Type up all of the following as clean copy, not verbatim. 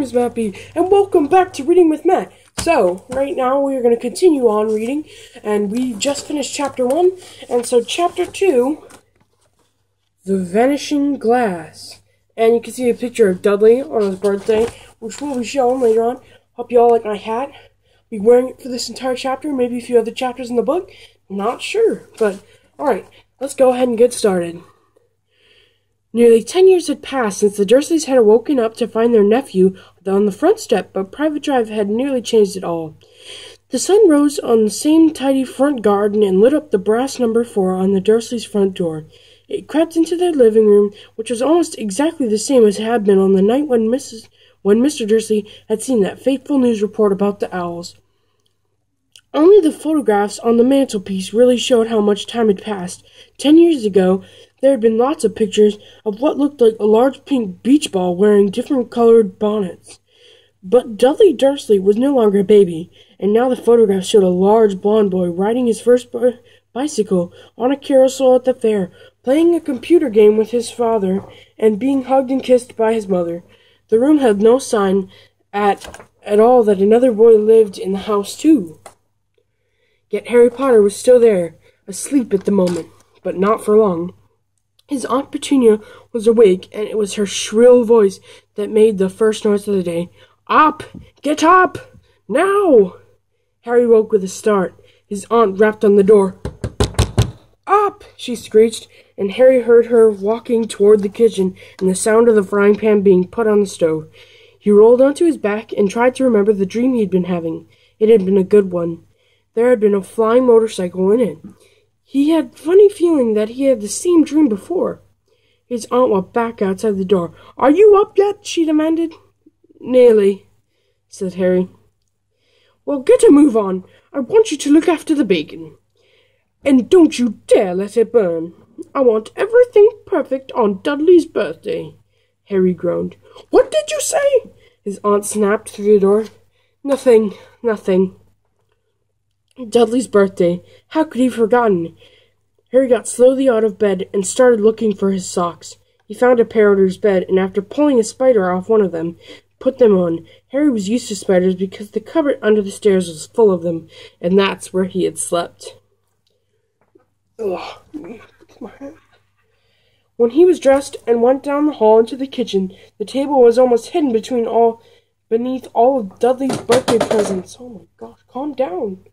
is Mappy, and welcome back to Reading with Matt. So, right now we are going to continue on reading, and we just finished Chapter 1, and so Chapter 2, The Vanishing Glass. And you can see a picture of Dudley on his birthday, which will be shown later on. Hope you all like my hat. I'll be wearing it for this entire chapter, maybe a few other chapters in the book. Not sure, but alright, let's go ahead and get started. Nearly 10 years had passed since the Dursleys had woken up to find their nephew on the front step, but Private Drive had nearly changed it all. The sun rose on the same tidy front garden and lit up the brass number 4 on the Dursleys' front door. It crept into their living room, which was almost exactly the same as it had been on the night when Mr. Dursley had seen that fateful news report about the owls. Only the photographs on the mantelpiece really showed how much time had passed. 10 years ago, there had been lots of pictures of what looked like a large pink beach ball wearing different colored bonnets. But Dudley Dursley was no longer a baby, and now the photographs showed a large blond boy riding his first bicycle on a carousel at the fair, playing a computer game with his father, and being hugged and kissed by his mother. The room had no sign at all that another boy lived in the house too. Yet Harry Potter was still there, asleep at the moment, but not for long. His Aunt Petunia was awake, and it was her shrill voice that made the first noise of the day. "Up! Get up! Now!" Harry woke with a start. His aunt rapped on the door. "Up!" she screeched, and Harry heard her walking toward the kitchen and the sound of the frying pan being put on the stove. He rolled onto his back and tried to remember the dream he'd been having. It had been a good one. There had been a flying motorcycle in it. He had a funny feeling that he had the same dream before. His aunt walked back outside the door. "Are you up yet?" she demanded. "Nearly," said Harry. "Well, get a move on. I want you to look after the bacon. And don't you dare let it burn. I want everything perfect on Dudley's birthday." Harry groaned. "What did you say?" His aunt snapped through the door. Nothing. Dudley's birthday. How could he have forgotten? Harry got slowly out of bed and started looking for his socks. He found a pair under his bed, and after pulling a spider off one of them, put them on. Harry was used to spiders because the cupboard under the stairs was full of them, and that's where he had slept. When he was dressed and went down the hall into the kitchen, the table was almost hidden beneath all of Dudley's birthday presents. Oh my gosh, calm down.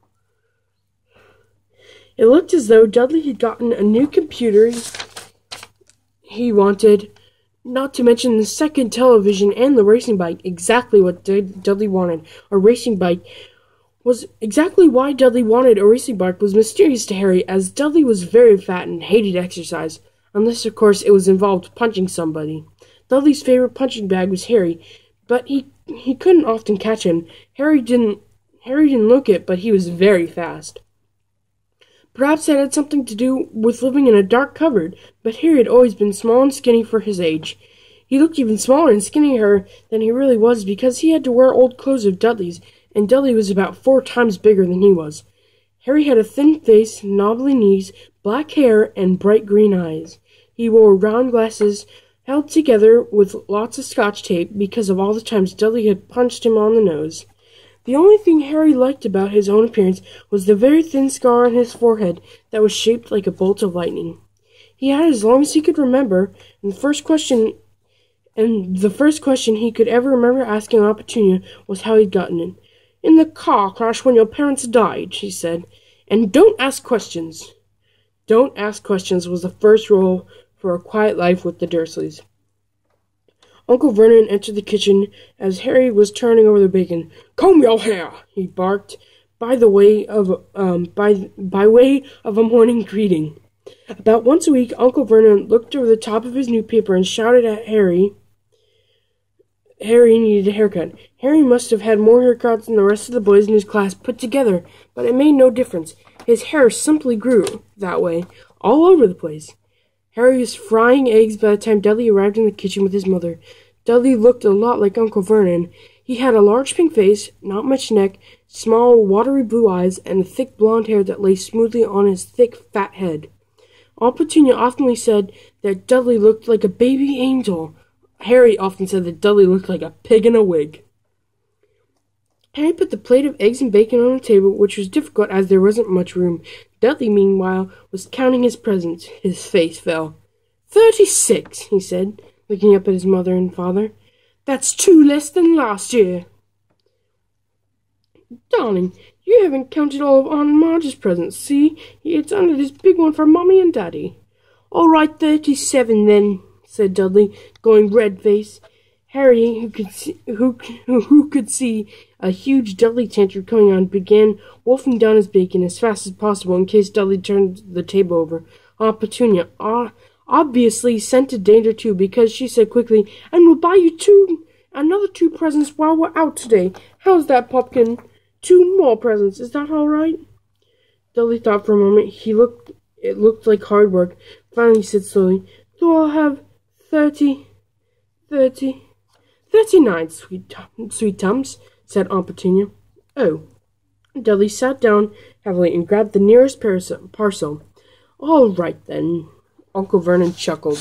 It looked as though Dudley had gotten a new computer he wanted, not to mention the second television and the racing bike, exactly what Dudley wanted. A racing bike was exactly why Dudley wanted a racing bike was mysterious to Harry, as Dudley was very fat and hated exercise, unless of course it was involved punching somebody. Dudley's favorite punching bag was Harry, but he couldn't often catch him. Harry didn't look it, but he was very fast. Perhaps it had something to do with living in a dark cupboard, but Harry had always been small and skinny for his age. He looked even smaller and skinnier than he really was because he had to wear old clothes of Dudley's, and Dudley was about 4 times bigger than he was. Harry had a thin face, knobbly knees, black hair, and bright green eyes. He wore round glasses held together with lots of Scotch tape because of all the times Dudley had punched him on the nose. The only thing Harry liked about his own appearance was the very thin scar on his forehead that was shaped like a bolt of lightning. He had as long as he could remember, and the first question he could ever remember asking Aunt Petunia was how he'd gotten it. "In the car crash when your parents died," she said. "And don't ask questions." Don't ask questions was the first rule for a quiet life with the Dursleys. Uncle Vernon entered the kitchen as Harry was turning over the bacon. "Comb your hair," he barked, by way of a morning greeting. About once a week, Uncle Vernon looked over the top of his newspaper and shouted at Harry needed a haircut. Harry must have had more haircuts than the rest of the boys in his class put together, but it made no difference. His hair simply grew that way, all over the place. Harry was frying eggs by the time Dudley arrived in the kitchen with his mother. Dudley looked a lot like Uncle Vernon. He had a large pink face, not much neck, small, watery blue eyes, and thick blonde hair that lay smoothly on his thick, fat head. Aunt Petunia often said that Dudley looked like a baby angel, Harry often said that Dudley looked like a pig in a wig. Harry put the plate of eggs and bacon on the table, which was difficult as there wasn't much room. Dudley, meanwhile, was counting his presents. His face fell. 36, he said, looking up at his mother and father. That's 2 less than last year. Darling, you haven't counted all of Aunt Marge's presents. See, it's under this big one for Mommy and Daddy. All right, 37 then, said Dudley, going red-faced. Harry, who could see a huge Dudley tantrum coming on, began wolfing down his bacon as fast as possible in case Dudley turned the table over. Aunt Petunia obviously scented danger too, because she said quickly, "And we'll buy you another 2 presents while we're out today. How's that, Pumpkin? 2 more presents. Is that all right?" Dudley thought for a moment. It looked like hard work. Finally, he said slowly, "So I'll have 39, sweet Tums," said Aunt Petunia. "Oh." Dudley sat down heavily and grabbed the nearest parcel. "All right, then." Uncle Vernon chuckled.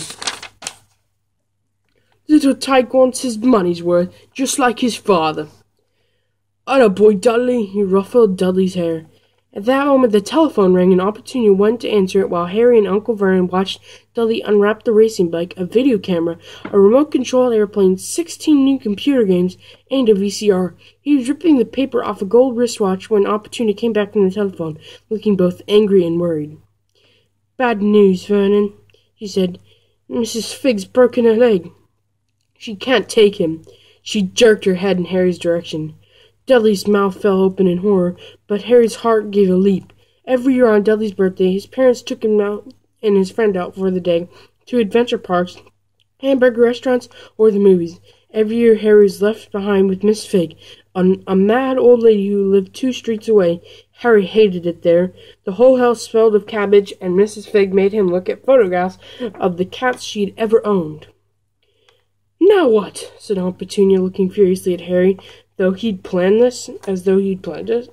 "Little Tyke wants his money's worth, just like his father." "Attaboy, Dudley," he ruffled Dudley's hair. At that moment the telephone rang and Aunt Petunia went to answer it while Harry and Uncle Vernon watched Dudley unwrap the racing bike, a video camera, a remote-controlled airplane, 16 new computer games, and a VCR. He was ripping the paper off a gold wristwatch when Aunt Petunia came back from the telephone, looking both angry and worried. "Bad news, Vernon," she said. "Mrs. Figg's broken her leg. She can't take him." She jerked her head in Harry's direction. Dudley's mouth fell open in horror, but Harry's heart gave a leap. Every year on Dudley's birthday, his parents took him out and his friend out for the day to adventure parks, hamburger restaurants, or the movies. Every year Harry was left behind with Miss Figg, a mad old lady who lived 2 streets away. Harry hated it there. The whole house smelled of cabbage, and Mrs. Figg made him look at photographs of the cats she'd ever owned. "Now what?" said Aunt Petunia, looking furiously at Harry, as though he'd planned it.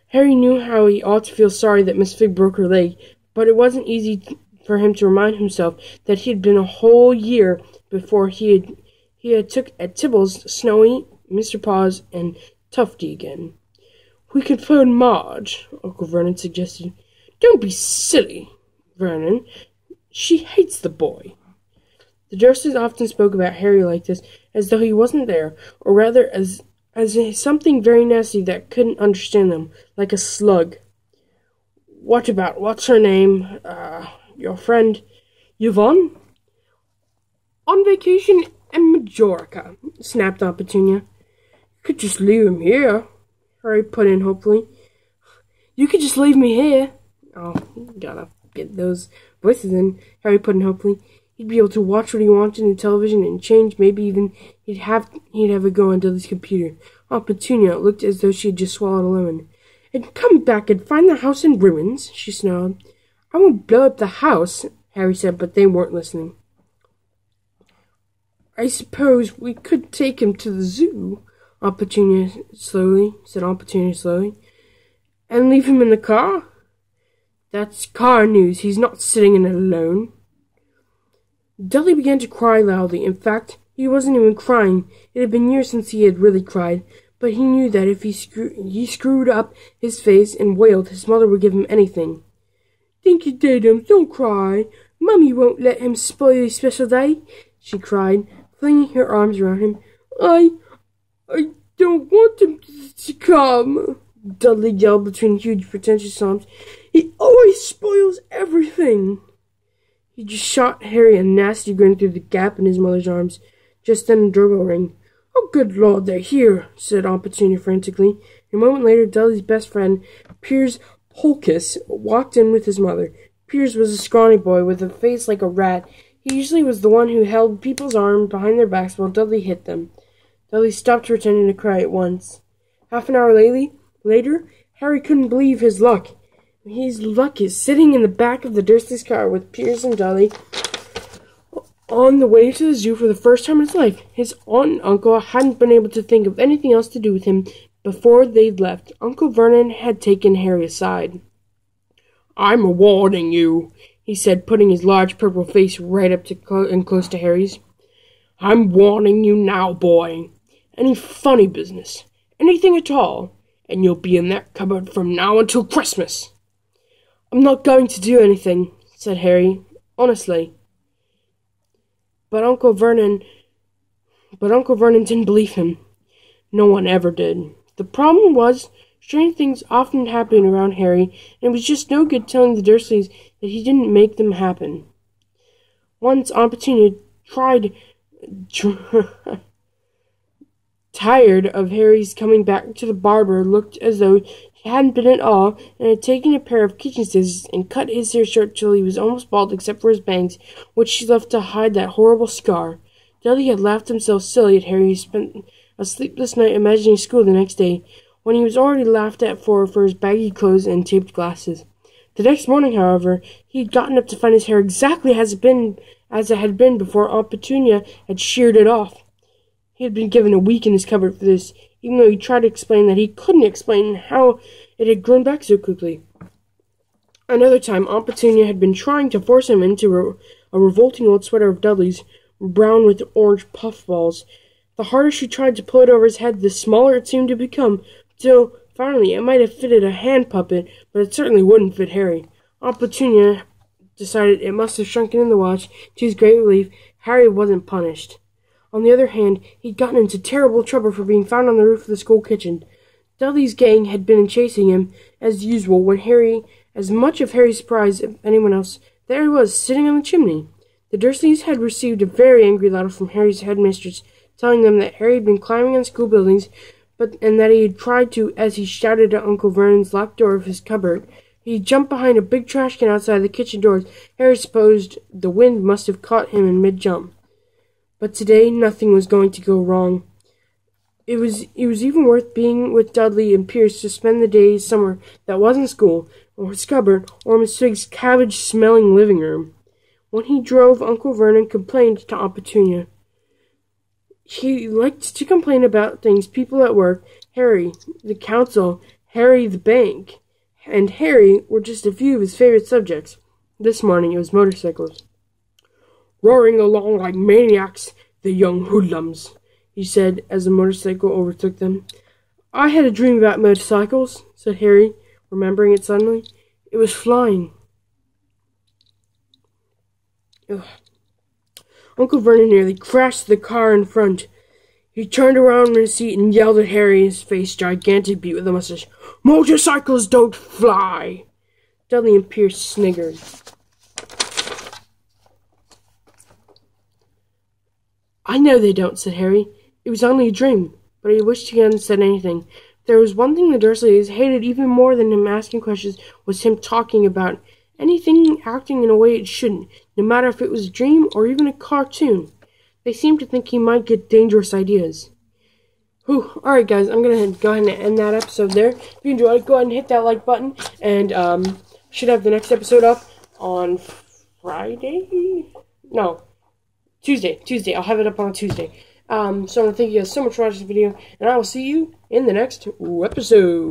Harry knew how he ought to feel sorry that Miss Figg broke her leg, but it wasn't easy for him to remind himself that he had been a whole year before he had took at Tibble's, Snowy, Mr. Paws, and Tufty again. "We could phone Marge," Uncle Vernon suggested. "Don't be silly, Vernon. She hates the boy." The Dursleys often spoke about Harry like this, as though he wasn't there, or rather as something very nasty that couldn't understand them, like a slug. What's her name? Your friend Yvonne?" "On vacation in Majorca," snapped Aunt Petunia. "You could just leave him here," Harry put in hopefully. "You could just leave me here." "Oh, gotta get those voices in," Harry put in hopefully. He'd be able to watch what he wanted on the television and change. Maybe even he'd have a go on Dudley's computer. Aunt Petunia looked as though she had just swallowed a lemon. "And come back and find the house in ruins," she snarled. "I won't blow up the house," Harry said, but they weren't listening. "I suppose we could take him to the zoo," said Aunt Petunia slowly. "And leave him in the car?" "That's car news. He's not sitting in it alone." Dudley began to cry loudly. In fact, he wasn't even crying. It had been years since he had really cried, but he knew that if he screwed up his face and wailed, his mother would give him anything. "Dinky Diddums, don't cry. Mummy won't let him spoil his special day," she cried, flinging her arms around him. I don't want him to come," Dudley yelled between huge pretentious sobs. "He always spoils everything." He just shot Harry a nasty grin through the gap in his mother's arms. Just then the doorbell rang. "Oh, good Lord, they're here," said Aunt Petunia frantically. A moment later, Dudley's best friend, Piers Polkiss, walked in with his mother. Piers was a scrawny boy with a face like a rat. He usually was the one who held people's arms behind their backs while Dudley hit them. Dudley stopped pretending to cry at once. Half an hour later, Harry couldn't believe his luck. His luck is sitting in the back of the Dursleys' car with Piers and Dudley on the way to the zoo for the first time in his life. His aunt and uncle hadn't been able to think of anything else to do with him before they'd left. Uncle Vernon had taken Harry aside. "I'm warning you," he said, putting his large purple face right up to close to Harry's. I'm warning you now, boy. Any funny business, anything at all, and you'll be in that cupboard from now until Christmas." "I'm not going to do anything," said Harry, honestly. But Uncle Vernon didn't believe him. No one ever did. The problem was, strange things often happened around Harry, and it was just no good telling the Dursleys that he didn't make them happen. Once Aunt Petunia tired of Harry's coming back to the barber, looked as though he hadn't been at all, and had taken a pair of kitchen scissors and cut his hair short till he was almost bald except for his bangs, which she left to hide that horrible scar. Dudley had laughed himself silly at Harry, spent a sleepless night imagining school the next day, when he was already laughed at for his baggy clothes and taped glasses. The next morning, however, he had gotten up to find his hair exactly as it had been before Aunt Petunia had sheared it off. He had been given a week in his cupboard for this, even though he tried to explain that he couldn't explain how it had grown back so quickly. Another time, Aunt Petunia had been trying to force him into a revolting old sweater of Dudley's, brown with orange puffballs. The harder she tried to pull it over his head, the smaller it seemed to become, till finally it might have fitted a hand puppet, but it certainly wouldn't fit Harry. Aunt Petunia decided it must have shrunken in the wash. To his great relief, Harry wasn't punished. On the other hand, he'd gotten into terrible trouble for being found on the roof of the school kitchen. Dudley's gang had been chasing him, as usual, when Harry, as much of Harry's surprise as anyone else, there he was, sitting on the chimney. The Dursleys had received a very angry letter from Harry's headmistress, telling them that Harry had been climbing on school buildings, and that he had tried to, as he shouted at Uncle Vernon's locked door of his cupboard. He jumped behind a big trash can outside the kitchen doors. Harry supposed the wind must have caught him in mid-jump. But today, nothing was going to go wrong. It was even worth being with Dudley and Pierce to spend the day somewhere that wasn't school, or his cupboard, or Miss Twig's cabbage-smelling living room. When he drove, Uncle Vernon complained to Aunt Petunia. He liked to complain about things, people at work, Harry, the council, Harry, the bank, and Harry were just a few of his favorite subjects. This morning it was motorcycles. "Roaring along like maniacs, the young hoodlums," he said as the motorcycle overtook them. "I had a dream about motorcycles," said Harry, remembering it suddenly. "It was flying." Ugh. Uncle Vernon nearly crashed the car in front. He turned around in his seat and yelled at Harry, his face gigantic, beat with a mustache. "Motorcycles don't fly!" Dudley and Pierce sniggered. "I know they don't," said Harry. "It was only a dream." But he wished he hadn't said anything. If there was one thing the Dursleys hated even more than him asking questions, was him talking about anything, acting in a way it shouldn't, no matter if it was a dream or even a cartoon. They seemed to think he might get dangerous ideas. Whew. Alright guys, I'm going to go ahead and end that episode there. If you enjoyed it, go ahead and hit that like button. And should have the next episode up on Friday? No. Tuesday. I'll have it up on a Tuesday. So I want to thank you guys so much for watching this video, and I will see you in the next episode.